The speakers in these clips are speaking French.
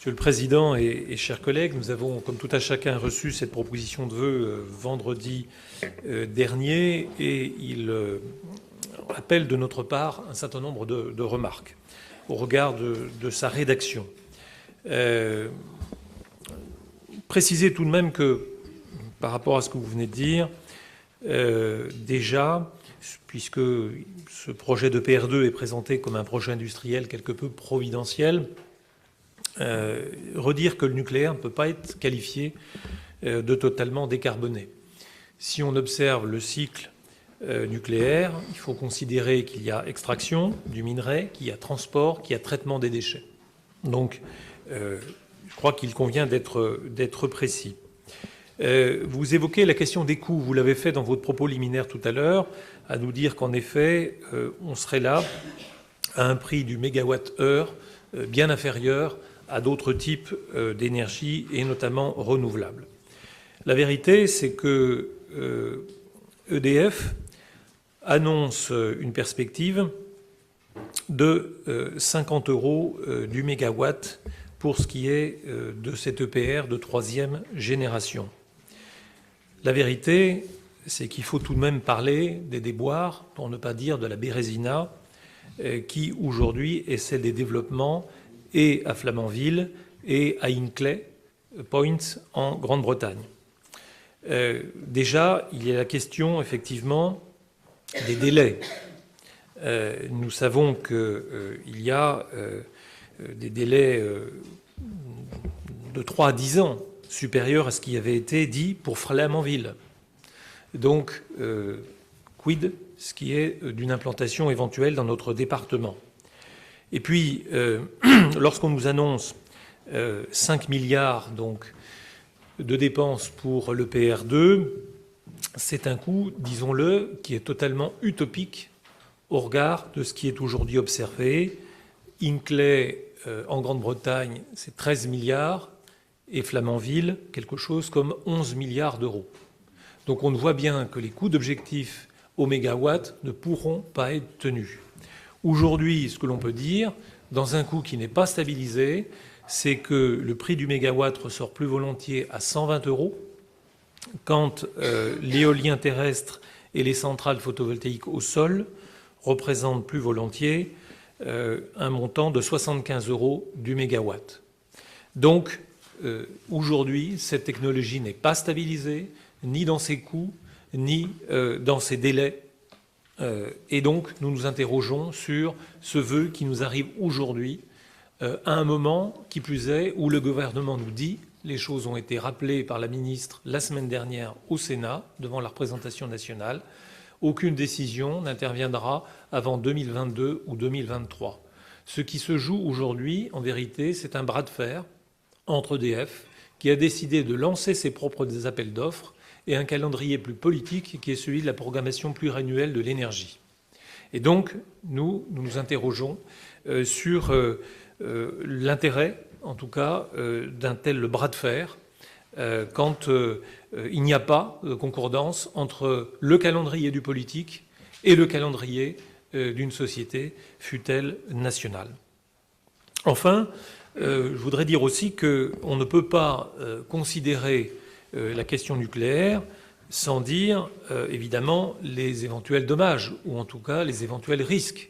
Monsieur le Président et chers collègues, nous avons, comme tout à chacun, reçu cette proposition de vœux vendredi dernier et il appelle de notre part un certain nombre de remarques au regard de sa rédaction. Préciser tout de même que, par rapport à ce que vous venez de dire, déjà, puisque ce projet de PR2 est présenté comme un projet industriel quelque peu providentiel, redire que le nucléaire ne peut pas être qualifié de totalement décarboné. Si on observe le cycle nucléaire, il faut considérer qu'il y a extraction du minerai, qu'il y a transport, qu'il y a traitement des déchets. Donc, je crois qu'il convient d'être précis. Vous évoquez la question des coûts. Vous l'avez fait dans votre propos liminaire tout à l'heure, à nous dire qu'en effet, on serait là à un prix du mégawatt-heure bien inférieur à d'autres types d'énergie, et notamment renouvelables. La vérité, c'est que EDF annonce une perspective de 50 € du mégawatt pour ce qui est de cet EPR de troisième génération. La vérité, c'est qu'il faut tout de même parler des déboires, pour ne pas dire de la Bérésina, qui aujourd'hui essaie des développements et à Flamanville et à Hinkley Point en Grande-Bretagne. Déjà, il y a la question, effectivement, des délais. Nous savons qu'il y a des délais de 3 à 10 ans supérieurs à ce qui avait été dit pour Flamanville. Donc, quid ce qui est d'une implantation éventuelle dans notre département. Et puis, lorsqu'on nous annonce 5 milliards donc, de dépenses pour le PR2, c'est un coût, disons-le, qui est totalement utopique au regard de ce qui est aujourd'hui observé. Hinkley, en Grande-Bretagne, c'est 13 milliards, et Flamanville, quelque chose comme 11 milliards d'euros. Donc on voit bien que les coûts d'objectif au mégawatt ne pourront pas être tenus. Aujourd'hui, ce que l'on peut dire, dans un coût qui n'est pas stabilisé, c'est que le prix du mégawatt ressort plus volontiers à 120 € quand l'éolien terrestre et les centrales photovoltaïques au sol représentent plus volontiers un montant de 75 € du mégawatt. Donc, aujourd'hui, cette technologie n'est pas stabilisée, ni dans ses coûts, ni dans ses délais. Et donc, nous nous interrogeons sur ce vœu qui nous arrive aujourd'hui, à un moment, qui plus est, où le gouvernement nous dit, les choses ont été rappelées par la ministre la semaine dernière au Sénat, devant la représentation nationale, aucune décision n'interviendra avant 2022 ou 2023. Ce qui se joue aujourd'hui, en vérité, c'est un bras de fer entre EDF, qui a décidé de lancer ses propres appels d'offres, et un calendrier plus politique qui est celui de la programmation pluriannuelle de l'énergie. Et donc, nous nous interrogeons sur l'intérêt, en tout cas, d'un tel bras de fer quand il n'y a pas de concordance entre le calendrier du politique et le calendrier d'une société, fût-elle nationale. Enfin, je voudrais dire aussi qu'on ne peut pas considérer la question nucléaire sans dire, évidemment, les éventuels dommages, ou en tout cas les éventuels risques.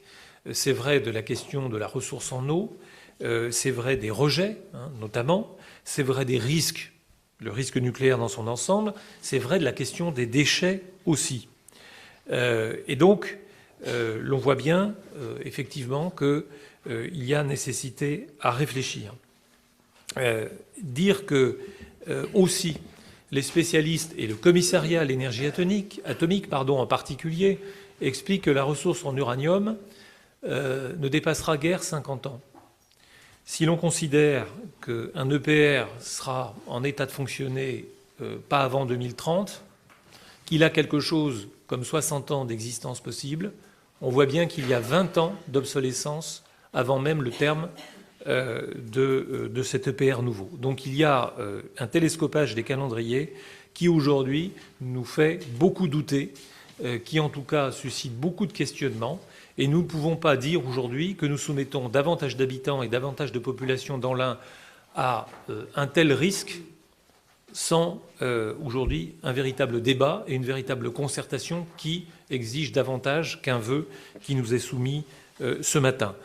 C'est vrai de la question de la ressource en eau, c'est vrai des rejets, notamment, c'est vrai des risques, le risque nucléaire dans son ensemble, c'est vrai de la question des déchets aussi. Et donc, l'on voit bien, effectivement, qu'il y a nécessité à réfléchir. Dire que, aussi, les spécialistes et le commissariat à l'énergie atomique en particulier, expliquent que la ressource en uranium ne dépassera guère 50 ans. Si l'on considère qu'un EPR sera en état de fonctionner pas avant 2030, qu'il a quelque chose comme 60 ans d'existence possible, on voit bien qu'il y a 20 ans d'obsolescence avant même le terme de cet EPR nouveau. Donc il y a un télescopage des calendriers qui aujourd'hui nous fait beaucoup douter, qui en tout cas suscite beaucoup de questionnements. Et nous ne pouvons pas dire aujourd'hui que nous soumettons davantage d'habitants et davantage de population dans l'Ain à un tel risque sans aujourd'hui un véritable débat et une véritable concertation qui exige davantage qu'un vœu qui nous est soumis ce matin.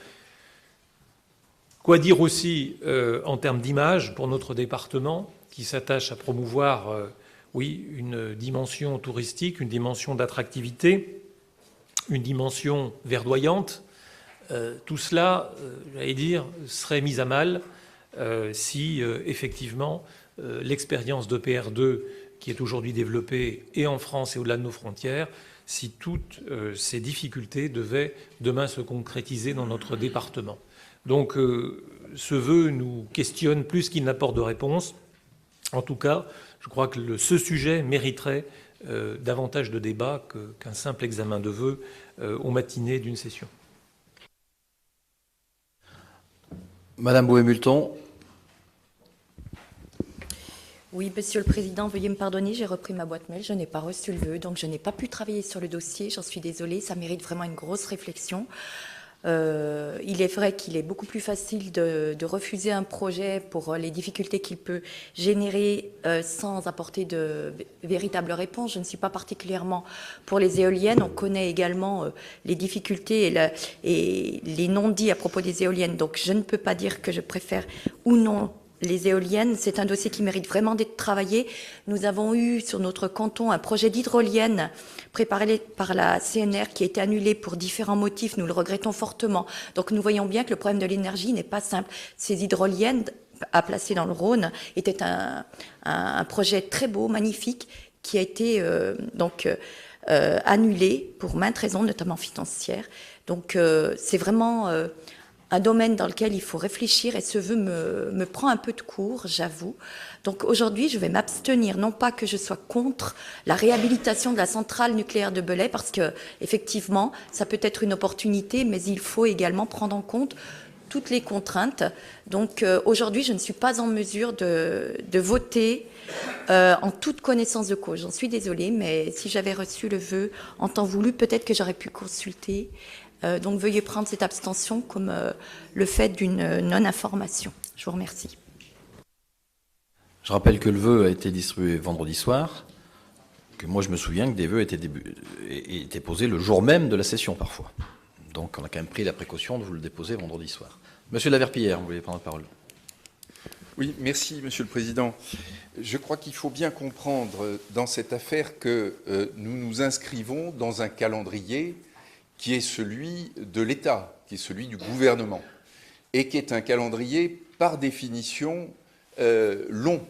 Quoi dire aussi en termes d'image pour notre département qui s'attache à promouvoir, oui, une dimension touristique, une dimension d'attractivité, une dimension verdoyante. Tout cela, j'allais dire, serait mis à mal si effectivement l'expérience de PR2 qui est aujourd'hui développée et en France et au-delà de nos frontières, si toutes ces difficultés devaient demain se concrétiser dans notre département. Donc ce vœu nous questionne plus qu'il n'apporte de réponse. En tout cas, je crois que ce sujet mériterait davantage de débat qu'un simple examen de vœux aux matinées d'une session. Madame Boué-Multon. Oui, Monsieur le Président, veuillez me pardonner, j'ai repris ma boîte mail, je n'ai pas reçu le vœu, donc je n'ai pas pu travailler sur le dossier, j'en suis désolée, ça mérite vraiment une grosse réflexion. Il est vrai qu'il est beaucoup plus facile de refuser un projet pour les difficultés qu'il peut générer sans apporter de véritables réponses. Je ne suis pas particulièrement pour les éoliennes. On connaît également les difficultés et les non-dits à propos des éoliennes. Donc je ne peux pas dire que je préfère ou non les éoliennes. C'est un dossier qui mérite vraiment d'être travaillé. Nous avons eu sur notre canton un projet d'hydrolienne préparé par la CNR qui a été annulé pour différents motifs. Nous le regrettons fortement. Donc nous voyons bien que le problème de l'énergie n'est pas simple. Ces hydroliennes à placer dans le Rhône était un projet très beau, magnifique, qui a été annulé pour maintes raisons, notamment financières. Donc c'est vraiment un domaine dans lequel il faut réfléchir et ce vœu me prend un peu de court, j'avoue. Donc aujourd'hui, je vais m'abstenir, non pas que je sois contre la réhabilitation de la centrale nucléaire de Belay, parce que effectivement, ça peut être une opportunité, mais il faut également prendre en compte toutes les contraintes. Donc aujourd'hui, je ne suis pas en mesure de voter en toute connaissance de cause. J'en suis désolée, mais si j'avais reçu le vœu en temps voulu, peut-être que j'aurais pu consulter. Donc veuillez prendre cette abstention comme le fait d'une non-information. Je vous remercie. Je rappelle que le vœu a été distribué vendredi soir, que moi je me souviens que des vœux étaient posés le jour même de la session parfois. Donc on a quand même pris la précaution de vous le déposer vendredi soir. Monsieur Laverpillière, vous voulez prendre la parole? Oui, merci Monsieur le Président. Je crois qu'il faut bien comprendre dans cette affaire que nous nous inscrivons dans un calendrier qui est celui de l'État, qui est celui du gouvernement, et qui est un calendrier par définition long.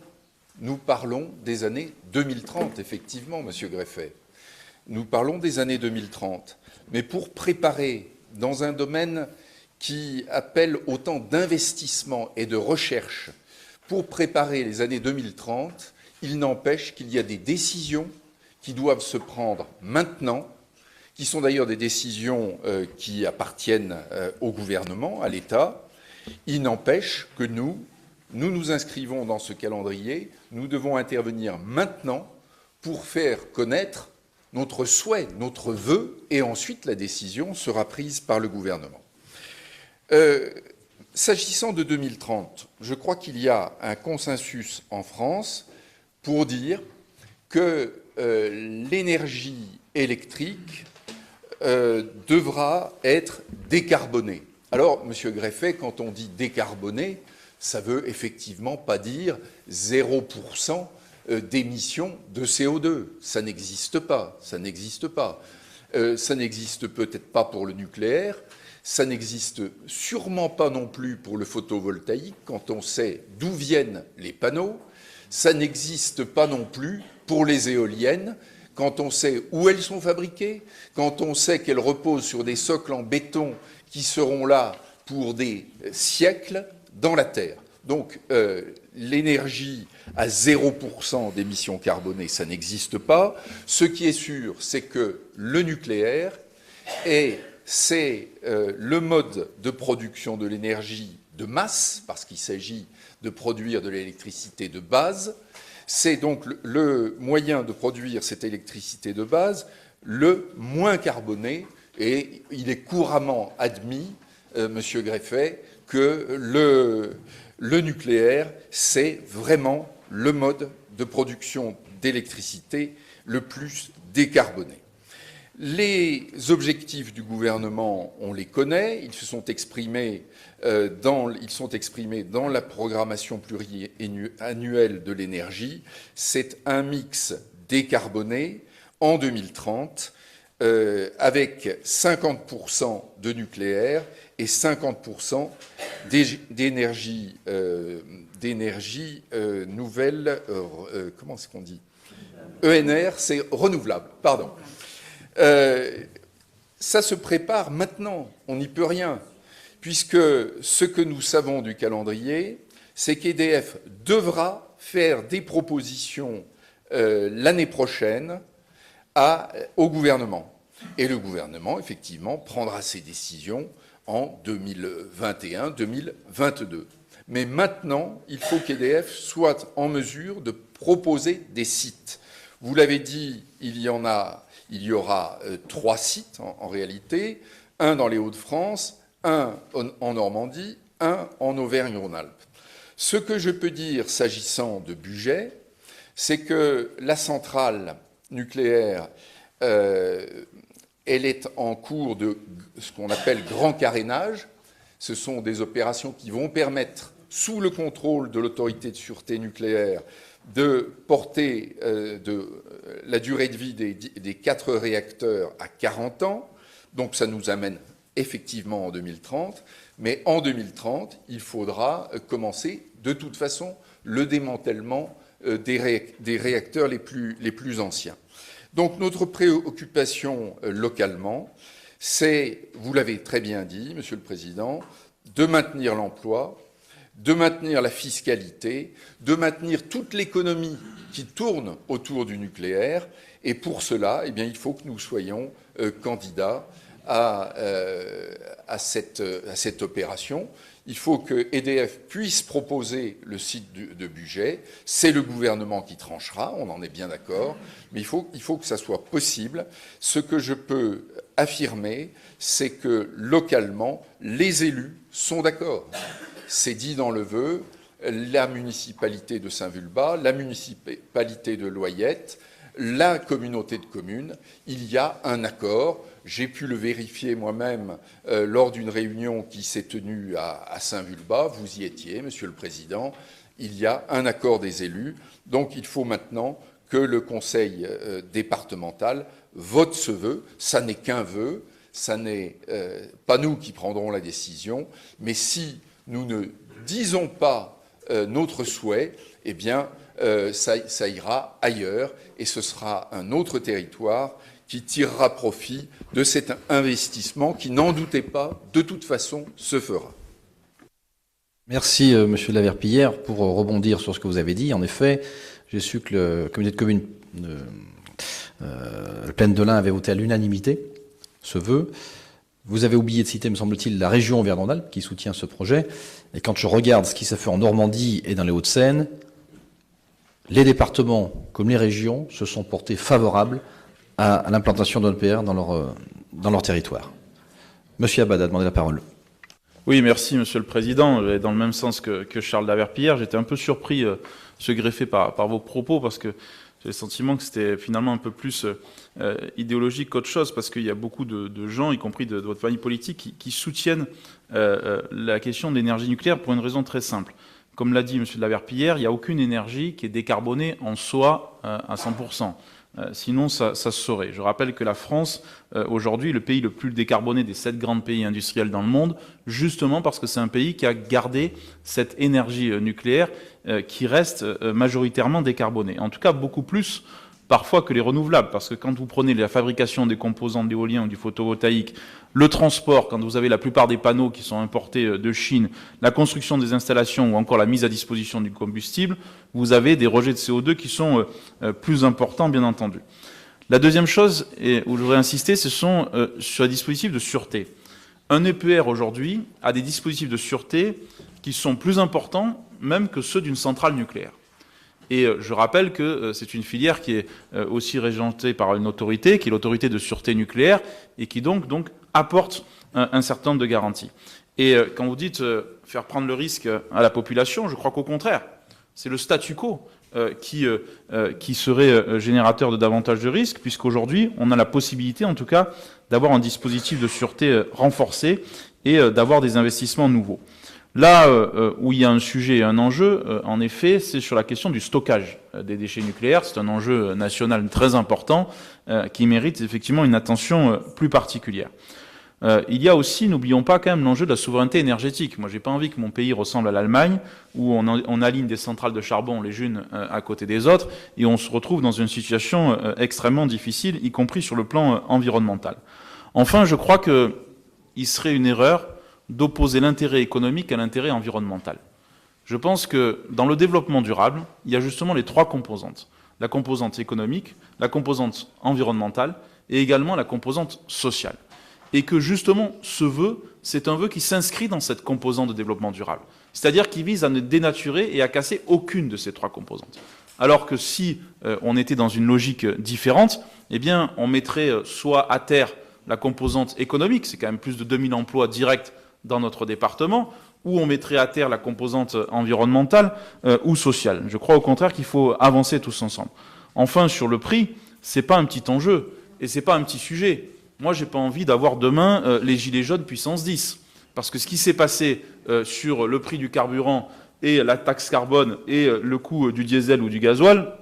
Nous parlons des années 2030, effectivement, Monsieur Greffet. Nous parlons des années 2030. Mais pour préparer, dans un domaine qui appelle autant d'investissement et de recherche, pour préparer les années 2030, il n'empêche qu'il y a des décisions qui doivent se prendre maintenant, qui sont d'ailleurs des décisions qui appartiennent au gouvernement, à l'État. Il n'empêche que nous nous inscrivons dans ce calendrier, nous devons intervenir maintenant pour faire connaître notre souhait, notre vœu, et ensuite la décision sera prise par le gouvernement. S'agissant de 2030, je crois qu'il y a un consensus en France pour dire que l'énergie électrique devra être décarbonée. Alors, Monsieur Greffet, quand on dit décarboné, ça veut effectivement pas dire 0% d'émissions de CO2. Ça n'existe pas. Ça n'existe pas. Ça n'existe peut-être pas pour le nucléaire. Ça n'existe sûrement pas non plus pour le photovoltaïque, quand on sait d'où viennent les panneaux. Ça n'existe pas non plus pour les éoliennes, quand on sait où elles sont fabriquées, quand on sait qu'elles reposent sur des socles en béton qui seront là pour des siècles dans la Terre. Donc l'énergie à 0% d'émissions carbonées, ça n'existe pas. Ce qui est sûr, c'est que le nucléaire c'est le mode de production de l'énergie de masse, parce qu'il s'agit de produire de l'électricité de base. C'est donc le moyen de produire cette électricité de base le moins carboné, et il est couramment admis, Monsieur Greffet, que le nucléaire, c'est vraiment le mode de production d'électricité le plus décarboné. Les objectifs du gouvernement, on les connaît, ils sont exprimés dans la programmation pluriannuelle de l'énergie. C'est un mix décarboné en 2030 avec 50% de nucléaire et 50% d'énergie nouvelle. Comment est-ce qu'on dit ? ENR, c'est renouvelable, pardon. Ça se prépare maintenant, on n'y peut rien, puisque ce que nous savons du calendrier, c'est qu'EDF devra faire des propositions l'année prochaine au gouvernement. Et le gouvernement, effectivement, prendra ses décisions en 2021-2022. Mais maintenant, il faut qu'EDF soit en mesure de proposer des sites. Vous l'avez dit, il y aura 3 sites en réalité, un dans les Hauts-de-France, un en Normandie, un en Auvergne-Rhône-Alpes. Ce que je peux dire s'agissant de budget, c'est que la centrale nucléaire, elle est en cours de ce qu'on appelle grand carénage. Ce sont des opérations qui vont permettre, sous le contrôle de l'autorité de sûreté nucléaire, de porter la durée de vie des 4 réacteurs à 40 ans. Donc ça nous amène effectivement en 2030. Mais en 2030, il faudra commencer de toute façon le démantèlement des réacteurs les plus anciens. Donc notre préoccupation localement, c'est, vous l'avez très bien dit, Monsieur le Président, de maintenir l'emploi, de maintenir la fiscalité, de maintenir toute l'économie qui tourne autour du nucléaire. Et pour cela, eh bien, il faut que nous soyons candidats à cette opération. Il faut que EDF puisse proposer le site de budget. C'est le gouvernement qui tranchera, on en est bien d'accord, mais il faut que ça soit possible. Ce que je peux affirmer, c'est que localement, les élus sont d'accord. C'est dit dans le vœu, la municipalité de Saint-Vulbas, la municipalité de Loyette, la communauté de communes, il y a un accord. J'ai pu le vérifier moi-même lors d'une réunion qui s'est tenue à Saint-Vulbas. Vous y étiez, Monsieur le Président. Il y a un accord des élus. Donc il faut maintenant que le Conseil départemental vote ce vœu. Ça n'est qu'un vœu. Ça n'est pas nous qui prendrons la décision. Mais si nous ne disons pas notre souhait, eh bien, ça ira ailleurs et ce sera un autre territoire qui tirera profit de cet investissement qui, n'en doutez pas, de toute façon, se fera. Merci, Monsieur de la Verpillière. Pour rebondir sur ce que vous avez dit, en effet, j'ai su que le comité de communes Plaine de l'Ain avait voté à l'unanimité ce vœu. Vous avez oublié de citer, me semble-t-il, la région Auvergne-Rhône-Alpes qui soutient ce projet. Et quand je regarde ce qui s'est fait en Normandie et dans les Hauts-de-Seine, les départements comme les régions se sont portés favorables à l'implantation de l'EPR dans leur territoire. Monsieur Abad a demandé la parole. Oui, merci Monsieur le Président. Dans le même sens que Charles Daverpillière, j'étais un peu surpris, se greffer par vos propos, parce que j'ai le sentiment que c'était finalement un peu plus idéologique qu'autre chose, parce qu'il y a beaucoup de gens, y compris de votre famille politique, qui soutiennent la question de l'énergie nucléaire pour une raison très simple. Comme l'a dit Monsieur de la Verpillière, il n'y a aucune énergie qui est décarbonée en soi à 100%. Sinon, ça se saurait. Je rappelle que la France, aujourd'hui, est le pays le plus décarboné des 7 grands pays industriels dans le monde, justement parce que c'est un pays qui a gardé cette énergie nucléaire qui reste majoritairement décarbonée. En tout cas, beaucoup plus parfois que les renouvelables, parce que quand vous prenez la fabrication des composants de l'éolien ou du photovoltaïque, le transport, quand vous avez la plupart des panneaux qui sont importés de Chine, la construction des installations ou encore la mise à disposition du combustible, vous avez des rejets de CO2 qui sont plus importants, bien entendu. La deuxième chose où je voudrais insister, ce sont sur les dispositifs de sûreté. Un EPR aujourd'hui a des dispositifs de sûreté qui sont plus importants même que ceux d'une centrale nucléaire. Et je rappelle que c'est une filière qui est aussi régentée par une autorité, qui est l'autorité de sûreté nucléaire, et qui donc apporte un certain nombre de garanties. Et quand vous dites faire prendre le risque à la population, je crois qu'au contraire, c'est le statu quo qui serait générateur de davantage de risques, puisqu'aujourd'hui, on a la possibilité, en tout cas, d'avoir un dispositif de sûreté renforcé et d'avoir des investissements nouveaux. Là où il y a un sujet et un enjeu, en effet, c'est sur la question du stockage des déchets nucléaires. C'est un enjeu national très important qui mérite effectivement une attention plus particulière. Il y a aussi, n'oublions pas quand même, l'enjeu de la souveraineté énergétique. Moi, j'ai pas envie que mon pays ressemble à l'Allemagne, où on aligne des centrales de charbon les unes à côté des autres, et on se retrouve dans une situation extrêmement difficile, y compris sur le plan environnemental. Enfin, je crois qu'il serait une erreur d'opposer l'intérêt économique à l'intérêt environnemental. Je pense que dans le développement durable, il y a justement les trois composantes. La composante économique, la composante environnementale et également la composante sociale. Et que justement, ce vœu, c'est un vœu qui s'inscrit dans cette composante de développement durable. C'est-à-dire qui vise à ne dénaturer et à casser aucune de ces trois composantes. Alors que si on était dans une logique différente, eh bien, on mettrait soit à terre la composante économique, c'est quand même plus de 2000 emplois directs dans notre département, ou on mettrait à terre la composante environnementale ou sociale. Je crois au contraire qu'il faut avancer tous ensemble. Enfin, sur le prix, c'est pas un petit enjeu et c'est pas un petit sujet. Moi, j'ai pas envie d'avoir demain les gilets jaunes puissance 10, parce que ce qui s'est passé sur le prix du carburant et la taxe carbone et le coût du diesel ou du gasoil,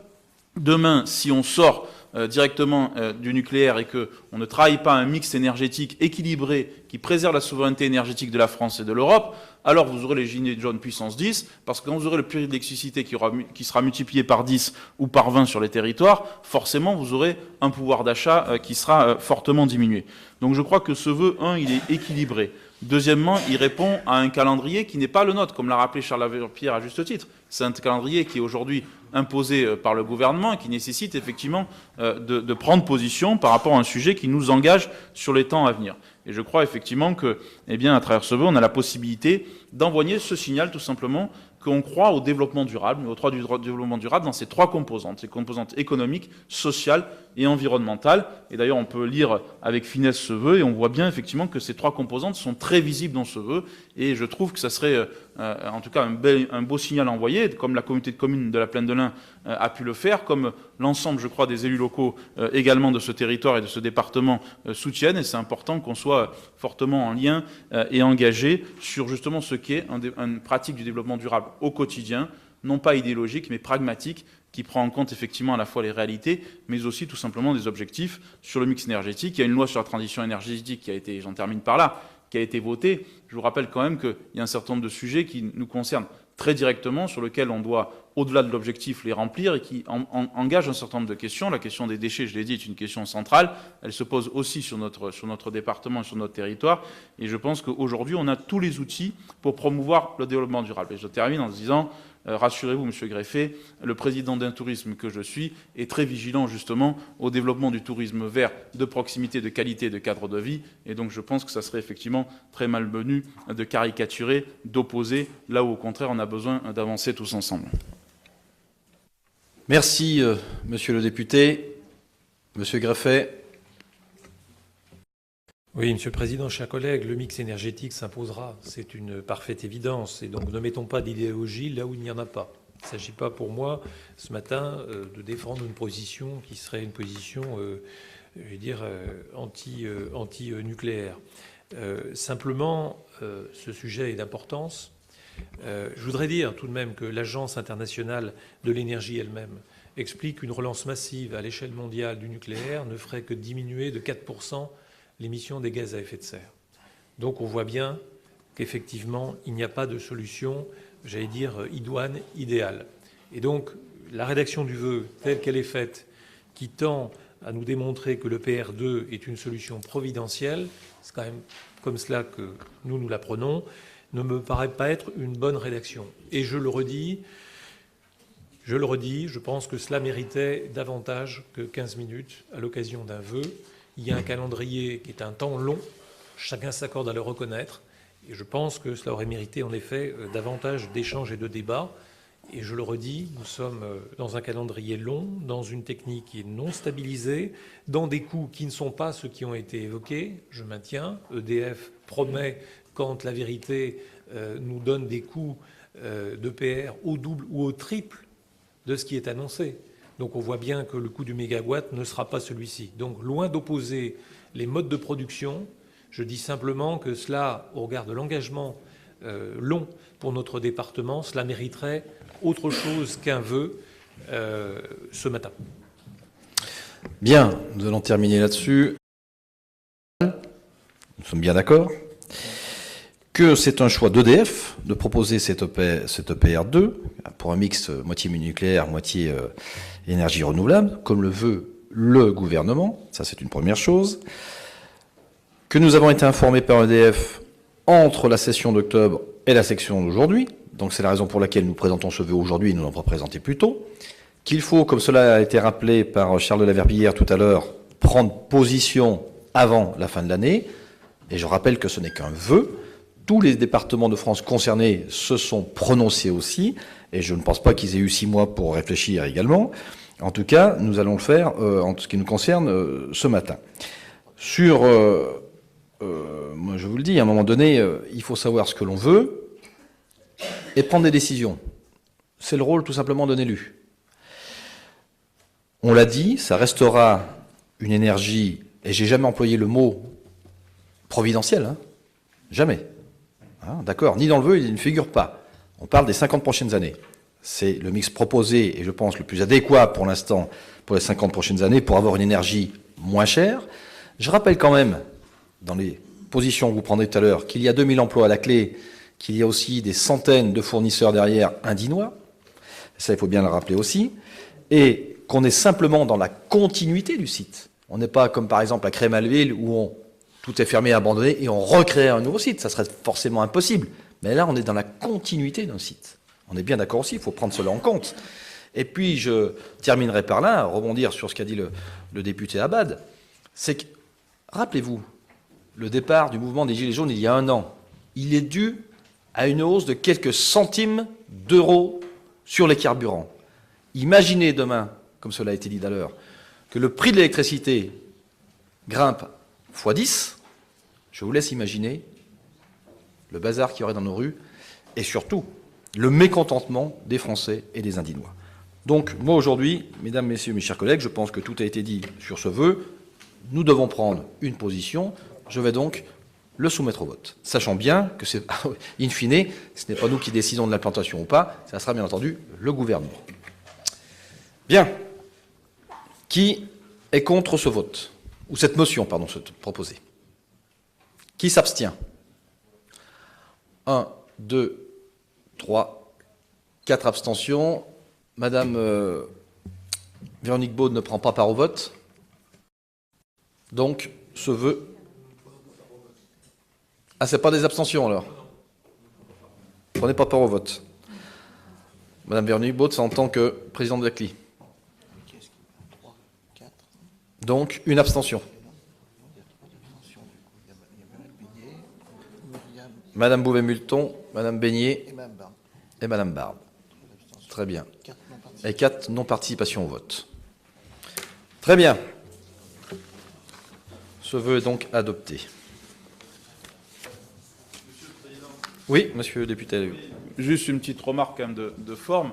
demain, si on sort directement du nucléaire et qu'on ne travaille pas un mix énergétique équilibré qui préserve la souveraineté énergétique de la France et de l'Europe, alors vous aurez les gilets jaunes puissance 10, parce que quand vous aurez le prix de l'électricité qui sera multiplié par 10 ou par 20 sur les territoires, forcément vous aurez un pouvoir d'achat qui sera fortement diminué. Donc je crois que ce vœu, il est équilibré. Deuxièmement, il répond à un calendrier qui n'est pas le nôtre, comme l'a rappelé Charles Laverpierre à juste titre. C'est un calendrier qui est aujourd'hui imposé par le gouvernement et qui nécessite effectivement de prendre position par rapport à un sujet qui nous engage sur les temps à venir. Et je crois effectivement que, eh bien, à travers ce vœu, on a la possibilité d'envoyer ce signal tout simplement qu'on croit au développement durable, mais au droit du développement durable dans ces trois composantes, les composantes économiques, sociales et environnementales. Et d'ailleurs, on peut lire avec finesse ce vœu et on voit bien effectivement que ces trois composantes sont très visibles dans ce vœu. Et je trouve que ça serait en tout cas un beau signal envoyé, comme la communauté de communes de la Plaine de l'Ain a pu le faire, comme l'ensemble, je crois, des élus locaux également de ce territoire et de ce département soutiennent. Et c'est important qu'on soit fortement en lien et engagé sur justement ce qu'est une pratique du développement durable au quotidien, non pas idéologique, mais pragmatique, qui prend en compte effectivement à la fois les réalités, mais aussi tout simplement des objectifs sur le mix énergétique. Il y a une loi sur la transition énergétique qui a été, j'en termine par là, qui a été votée. Je vous rappelle quand même qu'il y a un certain nombre de sujets qui nous concernent très directement, sur lesquels on doit, au-delà de l'objectif, les remplir et qui engagent un certain nombre de questions. La question des déchets, je l'ai dit, est une question centrale. Elle se pose aussi sur notre département et sur notre territoire. Et je pense qu'aujourd'hui, on a tous les outils pour promouvoir le développement durable. Et je termine en disant, rassurez-vous, Monsieur Greffet, le président d'un tourisme que je suis est très vigilant justement au développement du tourisme vert de proximité, de qualité, de cadre de vie. Et donc je pense que ça serait effectivement très malvenu de caricaturer, d'opposer, là où au contraire on a besoin d'avancer tous ensemble. Merci, Monsieur le député. Monsieur Greffet. Oui, Monsieur le Président, chers collègues, le mix énergétique s'imposera. C'est une parfaite évidence. Et donc ne mettons pas d'idéologie là où il n'y en a pas. Il ne s'agit pas pour moi, ce matin, de défendre une position qui serait une position, je vais dire, anti-nucléaire. Simplement, ce sujet est d'importance. Je voudrais dire tout de même que l'Agence internationale de l'énergie elle-même explique qu'une relance massive à l'échelle mondiale du nucléaire ne ferait que diminuer de 4% l'émission des gaz à effet de serre. Donc on voit bien qu'effectivement, il n'y a pas de solution, j'allais dire, idoine, idéale. Et donc, la rédaction du vœu, telle qu'elle est faite, qui tend à nous démontrer que le PR2 est une solution providentielle, c'est quand même comme cela que nous la prenons, ne me paraît pas être une bonne rédaction. Et je le redis, je pense que cela méritait davantage que 15 minutes à l'occasion d'un vœu. Il y a un calendrier qui est un temps long, chacun s'accorde à le reconnaître, et je pense que cela aurait mérité en effet davantage d'échanges et de débats. Et je le redis, nous sommes dans un calendrier long, dans une technique qui est non stabilisée, dans des coûts qui ne sont pas ceux qui ont été évoqués. Je maintiens, EDF promet quand la vérité nous donne des coûts d'EPR au double ou au triple de ce qui est annoncé. Donc on voit bien que le coût du mégawatt ne sera pas celui-ci. Donc loin d'opposer les modes de production, je dis simplement que cela, au regard de l'engagement long pour notre département, cela mériterait autre chose qu'un vœu ce matin. Bien, nous allons terminer là-dessus. Nous sommes bien d'accord que c'est un choix d'EDF de proposer cet EPR2 pour un mix moitié nucléaire, moitié énergie renouvelable, comme le veut le gouvernement. Ça, c'est une première chose. Que nous avons été informés par EDF entre la session d'octobre et la session d'aujourd'hui. Donc c'est la raison pour laquelle nous présentons ce vœu aujourd'hui et nous l'avons présenté plus tôt. Qu'il faut, comme cela a été rappelé par Charles de la Verpillière tout à l'heure, prendre position avant la fin de l'année. Et je rappelle que ce n'est qu'un vœu. Tous les départements de France concernés se sont prononcés aussi, et je ne pense pas qu'ils aient eu 6 mois pour réfléchir également. En tout cas, nous allons le faire, en ce qui nous concerne, ce matin. Moi je vous le dis, à un moment donné, il faut savoir ce que l'on veut et prendre des décisions. C'est le rôle tout simplement d'un élu. On l'a dit, ça restera une énergie, et j'ai jamais employé le mot providentiel, hein, jamais. Hein, d'accord, ni dans le vœu, il ne figure pas. On parle des 50 prochaines années. C'est le mix proposé, et je pense le plus adéquat pour l'instant, pour les 50 prochaines années, pour avoir une énergie moins chère. Je rappelle quand même, dans les positions que vous prendrez tout à l'heure, qu'il y a 2000 emplois à la clé, qu'il y a aussi des centaines de fournisseurs derrière indinois. Ça, il faut bien le rappeler aussi. Et qu'on est simplement dans la continuité du site. On n'est pas comme par exemple à Crémalville où tout est fermé et abandonné et on recrée un nouveau site. Ça serait forcément impossible. Mais là, on est dans la continuité d'un site. On est bien d'accord aussi, il faut prendre cela en compte. Et puis, je terminerai par là, rebondir sur ce qu'a dit le député Abad. C'est que, rappelez-vous, le départ du mouvement des Gilets jaunes il y a 1 an, il est dû à une hausse de quelques centimes d'euros sur les carburants. Imaginez demain, comme cela a été dit d'ailleurs, que le prix de l'électricité grimpe x10, je vous laisse imaginer le bazar qu'il y aurait dans nos rues et surtout le mécontentement des Français et des Indinois. Donc moi aujourd'hui, mesdames, messieurs, mes chers collègues, je pense que tout a été dit sur ce vœu. Nous devons prendre une position. Je vais donc le soumettre au vote, sachant bien que c'est, in fine, ce n'est pas nous qui décidons de l'implantation ou pas, ça sera bien entendu le gouvernement. Bien. Qui est contre ce vote? Ou cette motion, pardon, proposée? Qui s'abstient? 1, 2, 3, 4 abstentions. Madame Véronique Baud ne prend pas part au vote. Donc, ce vœu... Ah, c'est pas des abstentions, alors? Prenez pas part au vote. Madame Véronique Baud, c'est en tant que présidente de la CLI. Donc, une abstention. Madame Bouvet-Multon, Madame Beignet et Madame Barbe. Très bien. Et 4 non-participations au vote. Très bien. Ce vœu est donc adopté. Oui, monsieur le député. Juste une petite remarque quand même de forme.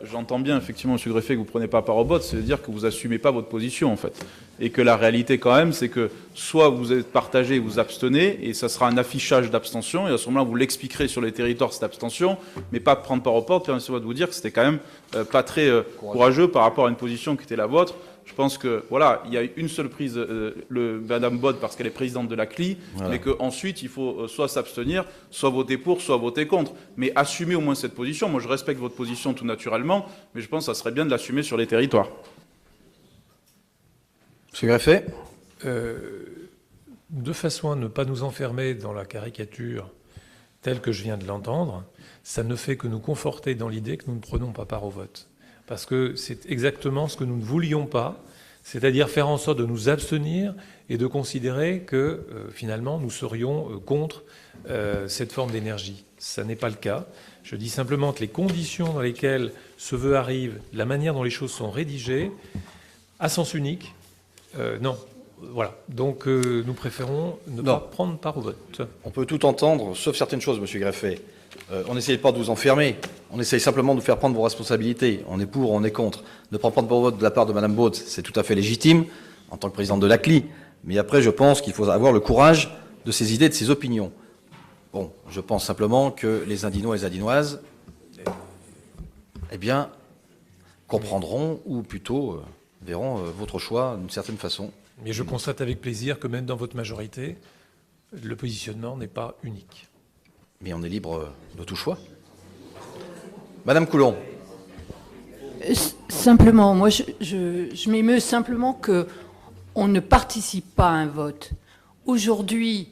J'entends bien effectivement, monsieur Greffet, que vous ne prenez pas part au vote, c'est-à-dire que vous n'assumez pas votre position en fait. Et que la réalité quand même, c'est que soit vous êtes partagé, vous abstenez, et ça sera un affichage d'abstention, et à ce moment-là, vous l'expliquerez sur les territoires cette abstention, mais pas prendre part au vote. Permettez-moi de vous dire que c'était quand même pas très courageux par rapport à une position qui était la vôtre. Je pense que, voilà, il y a une seule prise, Madame Baud, parce qu'elle est présidente de la CLI, voilà. Mais qu'ensuite, il faut soit s'abstenir, soit voter pour, soit voter contre. Mais assumer au moins cette position. Moi, je respecte votre position tout naturellement, mais je pense que ça serait bien de l'assumer sur les territoires. Monsieur Greffet. De façon à ne pas nous enfermer dans la caricature telle que je viens de l'entendre, ça ne fait que nous conforter dans l'idée que nous ne prenons pas part au vote. Parce que c'est exactement ce que nous ne voulions pas, c'est-à-dire faire en sorte de nous abstenir et de considérer que, finalement, nous serions contre cette forme d'énergie. Ça n'est pas le cas. Je dis simplement que les conditions dans lesquelles ce vœu arrive, la manière dont les choses sont rédigées, à sens unique, non, Voilà. Donc, nous préférons ne pas prendre part au vote. On peut tout entendre, sauf certaines choses, Monsieur Greffet. On n'essaye pas de vous enfermer. On essaye simplement de vous faire prendre vos responsabilités. On est pour, on est contre. Ne pas prendre part au vote de la part de Madame Baud, c'est tout à fait légitime, en tant que présidente de l'ACLI. Mais après, je pense qu'il faut avoir le courage de ses idées, de ses opinions. Bon, je pense simplement que les Indinois et les Indinoises, eh bien, comprendront, ou plutôt verront votre choix d'une certaine façon. Mais je constate avec plaisir que même dans votre majorité, le positionnement n'est pas unique. Mais on est libre de tout choix. Madame Coulon. Simplement, moi, je m'émeus simplement qu'on ne participe pas à un vote. Aujourd'hui,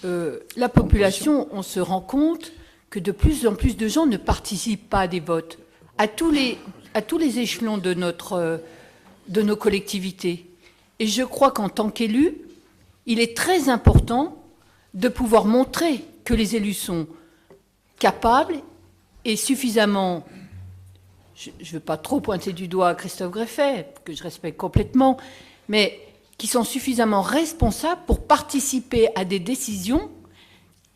la population, on se rend compte que de plus en plus de gens ne participent pas à des votes, à tous les échelons de nos collectivités. Et je crois qu'en tant qu'élu, il est très important de pouvoir montrer que les élus sont capables et suffisamment, je ne veux pas trop pointer du doigt Christophe Greffet, que je respecte complètement, mais qui sont suffisamment responsables pour participer à des décisions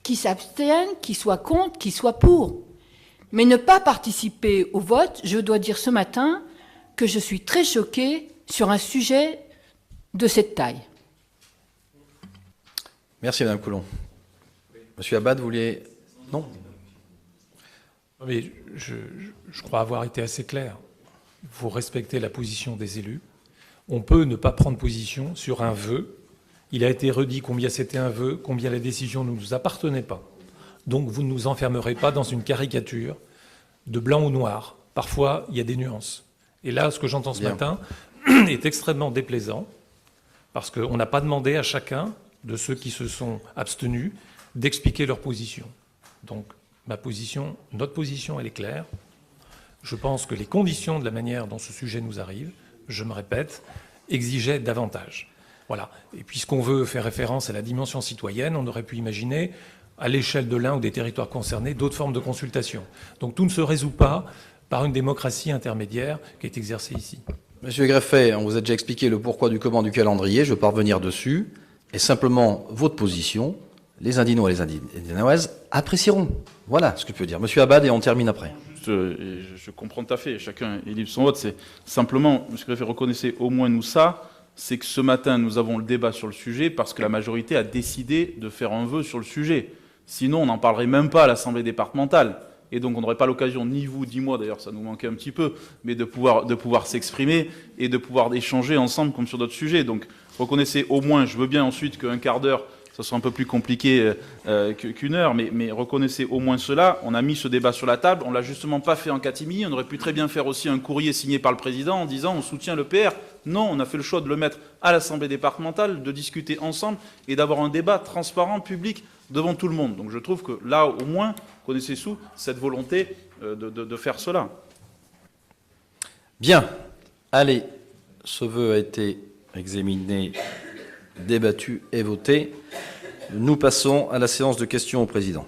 qui s'abstiennent, qui soient contre, qui soient pour. Mais ne pas participer au vote, je dois dire ce matin que je suis très choquée sur un sujet de cette taille. Merci Madame Coulon. Monsieur Abad, vous vouliez... Non. Mais je crois avoir été assez clair. Il faut respecter la position des élus. On peut ne pas prendre position sur un vœu. Il a été redit combien c'était un vœu, combien la décision ne nous appartenait pas. Donc vous ne nous enfermerez pas dans une caricature de blanc ou noir. Parfois, il y a des nuances. Et là, ce que j'entends ce matin est extrêmement déplaisant, parce qu'on n'a pas demandé à chacun de ceux qui se sont abstenus d'expliquer leur position. Donc, notre position, elle est claire. Je pense que les conditions de la manière dont ce sujet nous arrive, je me répète, exigeaient davantage. Voilà. Et puisqu'on veut faire référence à la dimension citoyenne, on aurait pu imaginer, à l'échelle de l'un ou des territoires concernés, d'autres formes de consultation. Donc tout ne se résout pas par une démocratie intermédiaire qui est exercée ici. Monsieur Greffet, on vous a déjà expliqué le pourquoi du comment du calendrier, je ne vais pas revenir dessus, et simplement votre position, les Indinois et les Indinoises apprécieront. Voilà ce que je peux dire. Monsieur Abad, et on termine après. Je comprends tout à fait, chacun est libre de son vote. C'est simplement, monsieur Greffet, reconnaissez au moins nous ça, c'est que ce matin, nous avons le débat sur le sujet parce que la majorité a décidé de faire un vœu sur le sujet. Sinon, on n'en parlerait même pas à l'Assemblée départementale. Et donc, on n'aurait pas l'occasion, ni vous, ni moi, d'ailleurs, ça nous manquait un petit peu, mais de pouvoir s'exprimer et de pouvoir échanger ensemble comme sur d'autres sujets. Donc, reconnaissez au moins, je veux bien ensuite qu'un quart d'heure, ça sera un peu plus compliqué qu'une heure, mais reconnaissez au moins cela. On a mis ce débat sur la table, on ne l'a justement pas fait en catimini. On aurait pu très bien faire aussi un courrier signé par le président en disant on soutient le PR. Non, on a fait le choix de le mettre à l'Assemblée départementale, de discuter ensemble et d'avoir un débat transparent, public, devant tout le monde. Donc je trouve que là, au moins, connaissez-vous cette volonté de faire cela. Bien. Allez, ce vœu a été examiné, débattu et voté. Nous passons à la séance de questions au président.